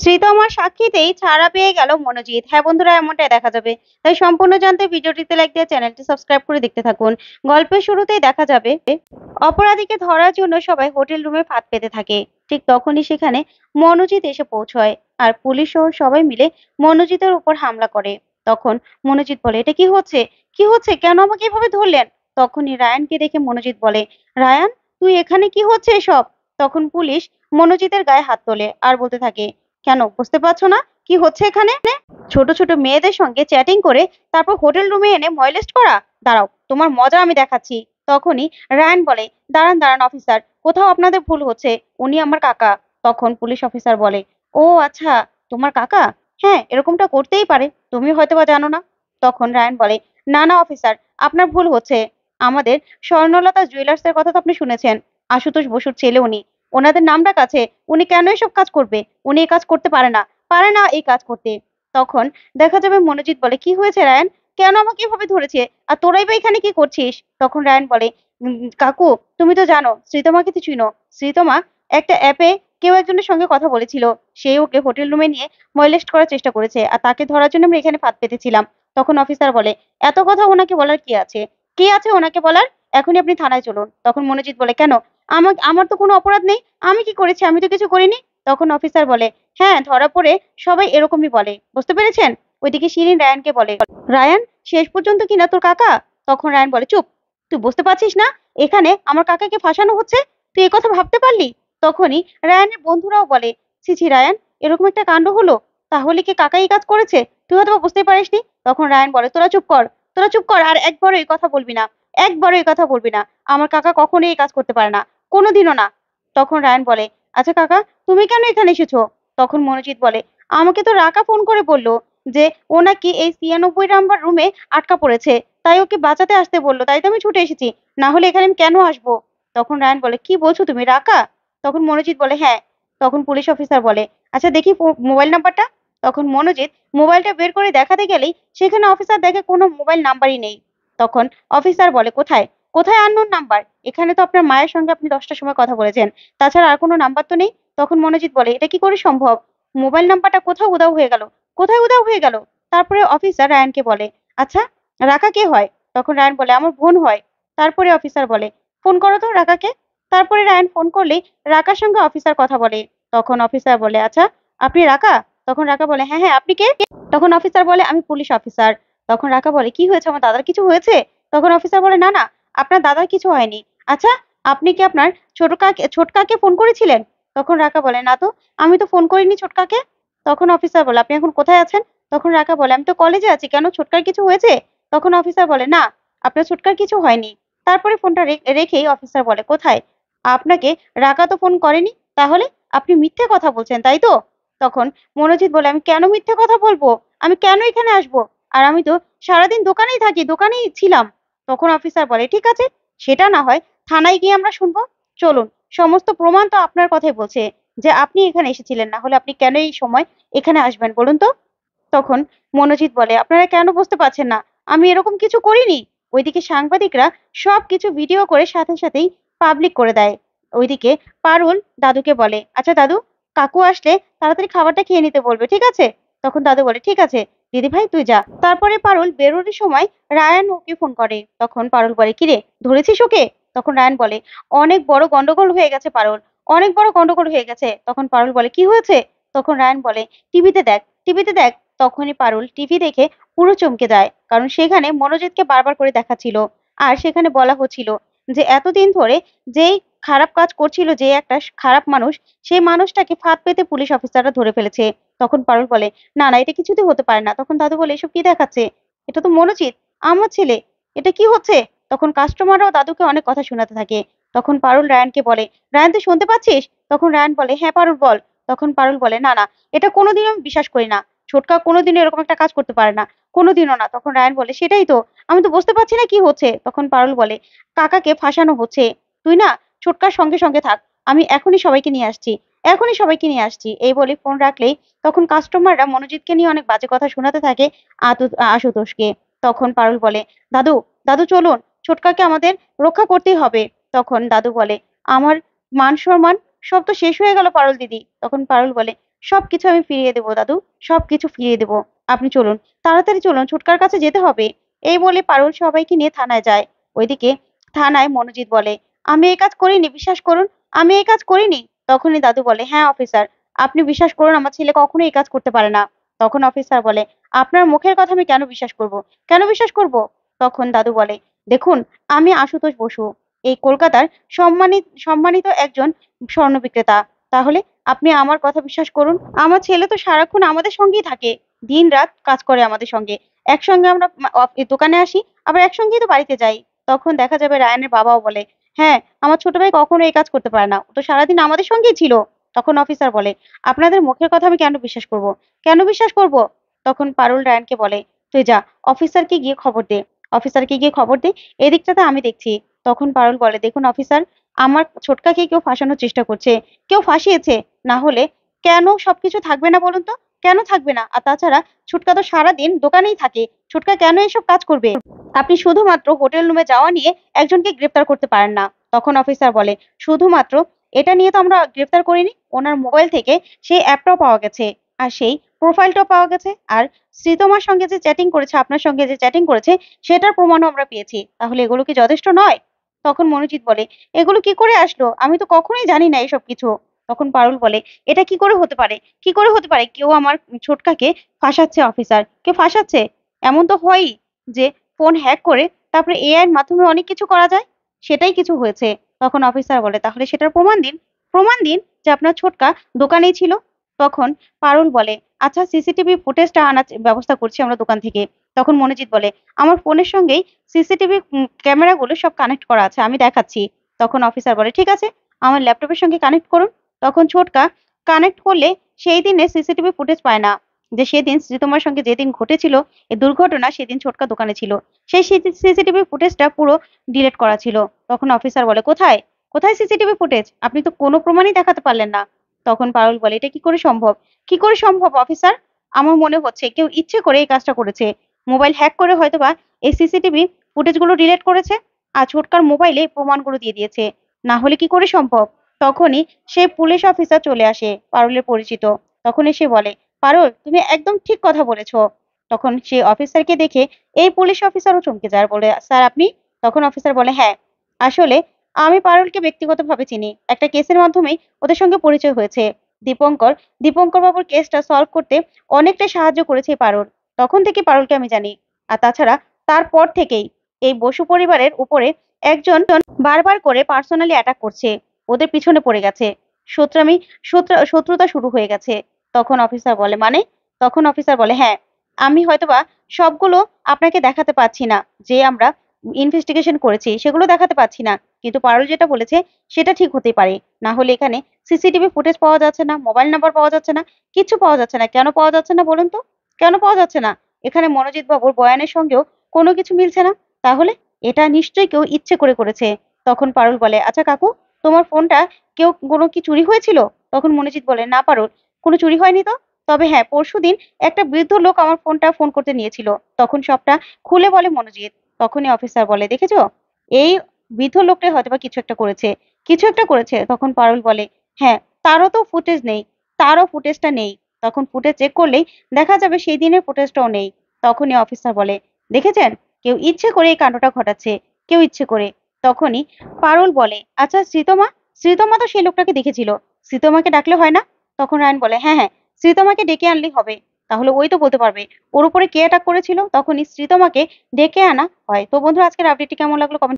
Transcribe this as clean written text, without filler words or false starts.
শ্রীতমার সাক্ষীতেই ছাড়া পেয়ে গেল মনোজিৎ। হ্যাঁ বন্ধুরা, এমনটাই দেখা যাবে। তাই সম্পূর্ণ জানতে ভিডিওটিতে লাইক দিয়ে চ্যানেলটি সাবস্ক্রাইব করে দেখতে থাকুন। গল্পের শুরুতেই দেখা যাবে অপরাধীকে ধরার জন্য সবাই হোটেল রুমে ফাঁদ পেতে থাকে। ঠিক তখনই সেখানে মনোজিৎ এসে পৌঁছয় আর পুলিশ সহ সবাই মিলে মনোজিতের উপর হামলা করে। তখন মনোজিৎ বলে, এটা কি হচ্ছে, কি হচ্ছে, কেন আমাকে এভাবে ধরলেন? তখনই রায়ানকে দেখে মনোজিৎ বলে, রায়ান তুই এখানে, কি হচ্ছে এসব? তখন পুলিশ মনোজিতের গায়ে হাত তোলে আর বলতে থাকে, কেন বুঝতে পারছো না কি হচ্ছে এখানে? ছোট ছোট মেয়েদের সঙ্গে চ্যাটিং করে তারপর হোটেল রুমে এনে ময়লেস্ট করা? দাঁড়াও, তোমার মজা আমি দেখাচ্ছি। তখনই রায়ান বলে, দাঁড়ান দাঁড়ান অফিসার, কোথাও আপনাদের ভুল হচ্ছে, উনি আমার কাকা। তখন পুলিশ অফিসার বলে, ও আচ্ছা, তোমার কাকা? হ্যাঁ, এরকমটা করতেই পারে, তুমি হয়তোবা জানো না। তখন রায়ান বলে, না না অফিসার, আপনার ভুল হচ্ছে। আমাদের স্বর্ণলতা জুয়েলার্স এর কথা তো আপনি শুনেছেন, আশুতোষ বসুর ছেলে উনি, ওনাদের নাম ডাক আছে। উনি কেন এসব কাজ করবে? উনি এই কাজ করতে পারে না, পারে না এই কাজ করতে। তখন দেখা যাবে মনোজিৎ বলে, কি হয়েছে রায়ান, কেন আমাকে এভাবে ধরেছে, আর তোরাই বা এখানে কি করছিস? তখন রায়ান বলে, কাকু তুমি তো জানো শ্রীতমাকে তো চিনো। শ্রীতমা একটা অ্যাপে কেউ একজনের সঙ্গে কথা বলেছিল, সে ওকে হোটেল রুমে নিয়ে ময়লেস্ট করার চেষ্টা করেছে, আর তাকে ধরার জন্য আমরা এখানে ফাঁদ পেতেছিলাম। তখন অফিসার বলে, এত কথা ওনাকে বলার কি আছে, কি আছে ওনাকে বলার? এখনই আপনি থানায় চলুন। তখন মনোজিৎ বলে, কেন? আমার তো কোনো অপরাধ নেই, আমি কি করেছি? আমি তো কিছু করিনি। তখন অফিসার বলে, হ্যাঁ ধরা পড়ে সবাই এরকমই বলে, বুঝতে পেরেছেন? ওইদিকে শিরিন রায়ানকে বলে, রায়ান শেষ পর্যন্ত কিনা তোর কাকা? তখন রায়ান বলে, চুপ, তুই বুঝতে পারছিস না এখানে আমার কাকাকে ফাঁসানো হচ্ছে? তুই কথা ভাবতে পারলি? তখনই রায়ানের বন্ধুরাও বলে, ছি ছি রায়ান, এরকম একটা কাণ্ড হলো, তাহলে কি কাকা এই কাজ করেছে? তুই হয়তো বুঝতে পারিসনি। তখন রায়ান বলে, তোরা চুপ কর, তোরা চুপ কর, আর একবারও এই কথা বলবি না, একবারও এই কথা বলবি না। আমার কাকা কখনোই এই কাজ করতে পারে না, কোনোদিনও না। তখন রায়ান বলে, আচ্ছা কাকা, তুমি কেন এখানে এসেছো? তখন মনোজিৎ বলে, আমাকে তো রাকা ফোন করে বললো যে ও নাকি এই 96 নম্বর রুমে আটকা পড়েছে, তাই ওকে বাঁচাতে আসতে বললো, তাই তো আমি ছুটে এসেছি, না হলে এখানে আমি কেন আসবো? তখন রায়ান বলে, কি বলছো তুমি, রাকা? তখন মনোজিৎ বলে, হ্যাঁ। তখন পুলিশ অফিসার বলে, আচ্ছা দেখি মোবাইল নাম্বারটা। তখন মনোজিৎ মোবাইলটা বের করে দেখাতে গেলেই সেখানে অফিসার দেখে কোনো মোবাইল নাম্বারই নেই। তখন অফিসার বলে, কোথায়, কোথায় আননোন নাম্বার? এখানে তো আপনার মায়ের সঙ্গে আপনি 10টার সময় কথা বলেছেন, তাছাড়া আর কোনো নাম্বার তো নেই। তখন মনোজিৎ বলে, এটা কি করে সম্ভব? মোবাইল নাম্বারটা কোথাও উধাও হয়ে গেল, কোথায় উধাও হয়ে গেল? তারপরে অফিসার রায়ানকে বলে, আচ্ছা রাকা কে হয়? তখন রায়ান বলে, আমার বোন হয়। তারপরে অফিসার বলে, ফোন করো তো রাকাকে। তারপরে রায়ান ফোন করলেই রাকার সঙ্গে অফিসার কথা বলে। তখন অফিসার বলে, আচ্ছা আপনি রাকা? তখন রাকা বলে, হ্যাঁ হ্যাঁ, আপনি কে? তখন অফিসার বলে, আমি পুলিশ অফিসার। তখন রাকা বলে, কি হয়েছে, আমার দাদার কিছু হয়েছে? তখন অফিসার বলে, না না, আপনার দাদার কিছু হয়নি। আচ্ছা, আপনি কি আপনার ছোটকাকে ফোন করেছিলেন? তখন রাকা বলে, না তো, আমি তো ফোন করিনি ছোটকাকে। তখন অফিসার বলে, আপনি এখন কোথায় আছেন? তখন রাকা বলে, আমি তো কলেজে আছি, কেন ছোটকার কিছু হয়েছে? তখন অফিসার বলে, না, আপনার ছোটকার কিছু হয়নি। তারপরে ফোনটা রেখেই অফিসার বলে, কোথায়? আপনাকে রাকা তো ফোন করেনি, তাহলে আপনি মিথ্যে কথা বলছেন তাই তো? তখন মনোজিৎ বলে, আমি কেন মিথ্যে কথা বলবো, আমি কেন এখানে আসবো, আর আমি তো সারাদিন দোকানেই থাকি, দোকানেই ছিলাম। তখন অফিসার বলে, ঠিক আছে, সেটা না হয় থানায় গিয়ে আমরা শুনবো, চলুন। সমস্ত প্রমাণ তো আপনার কথাই বলছে যে আপনি এখানে এসেছিলেন, না হলে আপনি কেন এই সময় এখানে আসবেন বলুন তো? তখন মনোজিৎ বলে, আপনারা কেন বুঝতে পারছেন না, আমি এরকম কিছু করিনি। ওইদিকে সাংবাদিকরা সবকিছু ভিডিও করে সাথে সাথেই পাবলিক করে দেয়। ওইদিকে পারুল দাদুকে বলে, আচ্ছা দাদু, কাকু আসলে তাড়াতাড়ি খাবারটা খেয়ে নিতে বলবে, ঠিক আছে? তখন দাদু বলে, ঠিক আছে দিদি ভাই, তুই যা। তারপরে পারুল বেরোনোর সময় রায়ান ওকে ফোন করে। তখন পারুল বলে, কিরে ধরেছিস ওকে? তখন রায়ান বলে, অনেক বড় গন্ডগোল হয়ে গেছে পারুল, অনেক বড় গন্ডগোল হয়ে গেছে। তখন পারুল বলে, কি হয়েছে? তখন রায়ান বলে, টিভিতে দেখ, টিভিতে দেখ। তখনই পারুল টিভি দেখে পুরো চমকে যায়, কারণ সেখানে মনোজিৎকে বারবার করে দেখাচ্ছিল। আর সেখানে বলা হচ্ছিল যে এতদিন ধরে যেই খারাপ কাজ করছিল, যে একটা খারাপ মানুষ, সেই মানুষটাকে ফাঁদ পেতে পুলিশ অফিসাররা ধরে ফেলেছে। তখন পারুল বলে, না না, এটা কিছুতেই হতে পারে না। তখন দাদু বলে, এসব কি দেখাচ্ছে, এটা তো মনোজিৎ, আমার ছেলে, এটা কি হচ্ছে? তখন কাস্টমাররাও দাদুকে অনেক কথা শোনাতে থাকে। তখন পারুল রায়ানকে বলে, রায়ান তুই শুনতে পাচ্ছিস? তখন রায়ান বলে, হ্যাঁ পারুল বল। তখন পারুল বলে, না না, এটা কোনোদিনও আমি বিশ্বাস করি না, ছোটকা কোনোদিনও এরকম একটা কাজ করতে পারে না, কোনোদিনও না। তখন রায়ান বলে, সেটাই তো, আমি তো বুঝতে পারছি না কি হচ্ছে। তখন পারুল বলে, কাকাকে ফাঁসানো হচ্ছে, তুই না ছোটকার সঙ্গে সঙ্গে থাক, আমি এখনই সবাইকে নিয়ে আসছি, এখনই সবাইকে নিয়ে আসছি। এই বলে ফোন রাখলেই তখন কাস্টমাররা মনোজিৎকে নিয়ে অনেক বাজে কথা শোনাতে থাকে আশুতোষকে। তখন পারুল বলে, দাদু, দাদু চলুন, ছোটকাকে আমাদের রক্ষা করতেই হবে। তখন দাদু বলে, আমার মান সম্মান সব তো শেষ হয়ে গেল পারুল দিদি। তখন পারুল বলে, সবকিছু আমি ফিরিয়ে দেবো দাদু, সবকিছু ফিরিয়ে দেবো। আপনি চলুন, তাড়াতাড়ি চলুন, ছুটকার কাছে যেতে হবে। এই বলে পারুল সবাইকে নিয়ে থানায় যায়। ওইদিকে থানায় মনোজিৎ বলে, আমি এই কাজ করিনি, বিশ্বাস করুন, আমি এই কাজ করিনি। তখনই দাদু বলে, হ্যাঁ অফিসার, আপনি বিশ্বাস করুন, আমার ছেলে কখনোই এই কাজ করতে পারে না। তখন অফিসার বলে, আপনার মুখের কথা আমি কেন বিশ্বাস করব, কেন বিশ্বাস করব? তখন দাদু বলে, দেখুন, আমি আশুতোষ বসু, এই কলকাতার সম্মানিত একজন স্বর্ণ বিক্রেতা। তাহলে আপনি আমার কথা বিশ্বাস করুন। আমার ছেলে তো সারাক্ষণ আমাদের সঙ্গেই থাকে, দিন রাত কাজ করে আমাদের সঙ্গে। একসঙ্গে আমরা এই দোকানে আসি, আবার একসঙ্গেই তো বাড়িতে যাই। তখন দেখা যাবে রায়ানের বাবাও বলে, হ্যাঁ, আমার ছোট ভাই কখনো এই কাজ করতে পারে না, ও তো সারাদিন আমাদের সঙ্গেই ছিল। তখন অফিসার বলে, আপনাদের মুখের কথা আমি কেন বিশ্বাস করব, কেন বিশ্বাস করব? তখন পারুল রায়ানকে বলে, তুই যা, অফিসারকে গিয়ে খবর দে, অফিসারকে গিয়ে খবর দে, এদিকটাতে আমি দেখছি। তখন পারুল বলে, দেখুন অফিসার, আমার ছোটকাকে কেউ ফাঁসানোর চেষ্টা করছে, কেউ ফাঁসিয়েছে। না হলে কেন সবকিছু থাকবে না বলুন তো, কেন থাকবে না? আর তাছাড়া ছুটকা তো সারাদিন দোকানেই থাকে, ছুটকা কেন এসব কাজ করবে? আপনি শুধুমাত্র হোটেল রুমে যাওয়া নিয়ে একজনকে গ্রেফতার করতে পারেন না। তখন অফিসার বলে, শুধুমাত্র এটা নিয়ে তো আমরা গ্রেফতার করিনি, ওনার মোবাইল থেকে সেই অ্যাপটাও পাওয়া গেছে, আর সেই প্রোফাইলটাও পাওয়া গেছে, আর শ্রীতমার সঙ্গে যে চ্যাটিং করেছে, আপনার সঙ্গে যে চ্যাটিং করেছে, সেটার প্রমাণও আমরা পেয়েছি। তাহলে এগুলো কি যথেষ্ট নয়? তখন মনোজিৎ বলে, এগুলো কি করে আসলো, আমি তো কখনোই জানি না এসব কিছু। তখন পারুল বলে, এটা কি করে হতে পারে, কি করে হতে পারে? কেউ আমার ছোটকাকে ফাঁসাচ্ছে অফিসার, কেউ ফাঁসাচ্ছে। এমন তো হয়ই যে ফোন হ্যাক করে তারপরে এআই এর মাধ্যমে অনেক কিছু করা যায়, সেটাই কিছু হয়েছে। তখন অফিসার বলে, তাহলে সেটার প্রমাণ দিন, প্রমাণ দিন যে আপনার ছোটকা দোকানেই ছিল। তখন পারুল বলে, আচ্ছা সিসিটিভি ফুটেজটা আনার ব্যবস্থা করছি আমরা দোকান থেকে। তখন মনোজিৎ বলে, আমার ফোনের সঙ্গেই সিসিটিভি ক্যামেরাগুলো সব কানেক্ট করা আছে, আমি দেখাচ্ছি। তখন অফিসার বলে, ঠিক আছে, আমার ল্যাপটপের সঙ্গে কানেক্ট করুন। তখন ছোটকা কানেক্ট করলে সেই দিনে সিসিটিভি ফুটেজ পায় না, যে সেদিন শ্রীতমার সঙ্গে যেদিন ঘটেছিল এই দুর্ঘটনা, সেদিন ছোটকা দোকানে ছিল, সেই সিসিটিভি ফুটেজটা পুরো ডিলিট করা ছিল। তখন অফিসার বলে, কোথায়, কোথায় সিসিটিভি ফুটেজ? আপনি তো কোনো প্রমাণই দেখাতে পারলেন না। তখন পারুল বলে, এটা কি করে সম্ভব, কি করে সম্ভব অফিসার? আমার মনে হচ্ছে কেউ ইচ্ছে করে এই কাজটা করেছে, মোবাইল হ্যাক করে হয়তোবা এই সিসিটিভি ফুটেজগুলো ডিলিট করেছে, আর ছোটকার মোবাইলে প্রমাণগুলো দিয়ে দিয়েছে। না হলে কি করে সম্ভব? তখনই সেই পুলিশ অফিসার চলে আসে, পারুলের পরিচিত। তখন এসে বলে, পারুল, তুমি একদম ঠিক কথা বলেছো। তখন সেই অফিসারকে দেখে এই পুলিশ অফিসারও চমকে যায়, আর বলে, স্যার আপনি? তখন অফিসার বলে, হ্যাঁ, আসলে আমি পারুলকে ব্যক্তিগতভাবে চিনি, একটা কেসের মাধ্যমেই ওদের সঙ্গে পরিচয় হয়েছে। দীপঙ্কর, দীপঙ্কর বাবুর কেসটা সলভ করতে অনেকটাই সাহায্য করেছে এই পারুল, তখন থেকে পারুলকে আমি জানি। আর তাছাড়া তারপর থেকেই এই বসু পরিবারের উপরে একজন বারবার করে পার্সোনালি অ্যাটাক করছে, ওদের পিছনে পড়ে গেছে, শত্রামি শত্রুতা শুরু হয়ে গেছে। তখন অফিসার বলে, মানে? তখন অফিসার বলে, হ্যাঁ, আমি হয়তোবা সবগুলো আপনাকে দেখাতে পাচ্ছি না, যে আমরা ইনভেস্টিগেশন করেছি সেগুলো দেখাতে পাচ্ছি না, কিন্তু পারুল যেটা বলেছে সেটা ঠিক হতেই পারে। না হলে এখানে সিসিটিভি ফুটেজ পাওয়া যাচ্ছে না, মোবাইল নাম্বার পাওয়া যাচ্ছে না, কিছু পাওয়া যাচ্ছে না। কেন পাওয়া যাচ্ছে না বলুন তো, কেন পাওয়া যাচ্ছে না? এখানে মনোজিৎ বাবুর বয়ানের সঙ্গেও কোনো কিছু মিলছে না। তাহলে এটা নিশ্চয়ই কেউ ইচ্ছে করে করেছে। তখন পারুল বলে, আচ্ছা কাকু, তোমার ফোনটা কেউ কোনো কি চুরি হয়েছিল? তখন মনোজিৎ বলে, না পারুল, কোনো চুরি হয়নি তো। তবে হ্যাঁ, পরশুদিন একটা বৃদ্ধ লোক আমার ফোনটা ফোন করতে নিয়েছিল, তখন সবটা খুলে বলে মনোজিৎ। তখনই অফিসার বলে, দেখেছো, এই বৃদ্ধ লোকটাই হয়তোবা কিছু একটা করেছে, কিছু একটা করেছে। তখন পারুল বলে, হ্যাঁ, তারও তো ফুটেজ নেই, তারও ফুটেজটা নেই। তখন ফুটেজ চেক করলেই দেখা যাবে সেই দিনের ফুটেজটাও নেই। তখনই অফিসার বলে, দেখেছেন, কেউ ইচ্ছে করে এই কাণ্ডটা ঘটাচ্ছে, কেউ ইচ্ছে করে। তখনই পারুল বলে, আচ্ছা শ্রীতমা, শ্রীতমা তো সেই লোকটাকে দেখেছিল, শ্রীতমাকে ডাকলে হয় না? তখন রায়ন বলে, হ্যাঁ হ্যাঁ, শ্রীতমাকে ডেকে আনলেই হবে, তাহলে ওই তো বলতে পারবে ওর উপরে কে অ্যাটাক করেছিল। তখনই শ্রীতমাকে ডেকে আনা হয়। তো বন্ধুরা, আজকের আপডেটটি কেমন লাগলো কমেন্ট